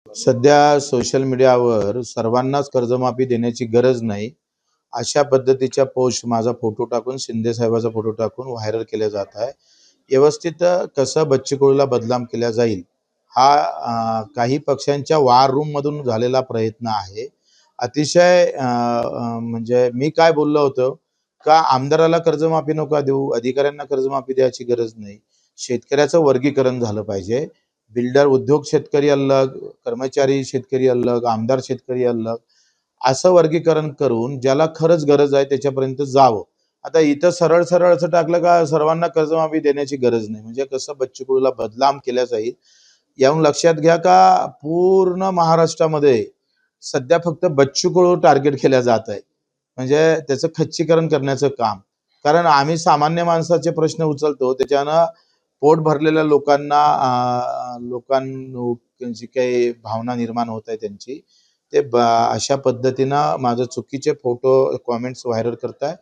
सध्या सोशल मीडियावर सर्वांनाच कर्जमाफी देण्याची गरज नाही, अशा पद्धतीच्या पोस्ट माझा फोटो टाकून, शिंदे साहेबाचा फोटो टाकून व्हायरल केल्या जात आहे. व्यवस्थित कसं बच्चू कडूला बदनाम केला जाईल, हा काही पक्षांच्या वॉर रूममधून झालेला प्रयत्न आहे. अतिशय म्हणजे मी काय बोललो होतो, का आमदाराला कर्जमाफी नका देऊ, अधिकाऱ्यांना कर्जमाफी द्यायची गरज नाही. शेतकऱ्याचं वर्गीकरण झालं पाहिजे. बिल्डर उद्योग शेतकरी अलग, कर्मचारी शेतकरी अलग, आमदार शेतकरी अलग, असं वर्गीकरण करून ज्याला खरंच गरज आहे त्याच्यापर्यंत जावं. आता इथं सरळ सरळ असं टाकलं का सर्वांना कर्जमाफी देण्याची गरज नाही, म्हणजे कसं बच्चू कडूला बदनाम केल्या जाईल. याहून लक्षात घ्या का पूर्ण महाराष्ट्रामध्ये सध्या फक्त बच्चू कडू टार्गेट केल्या जात आहे, म्हणजे त्याचं खच्चीकरण करण्याचं काम. कारण आम्ही सामान्य माणसाचे प्रश्न उचलतो, त्याच्यानं पोट भरलेल्या लोकांना लोकांची काही भावना निर्माण होत आहे त्यांची, ते अशा पद्धतीनं माझं चुकीचे फोटो कॉमेंट्स व्हायरल करताय.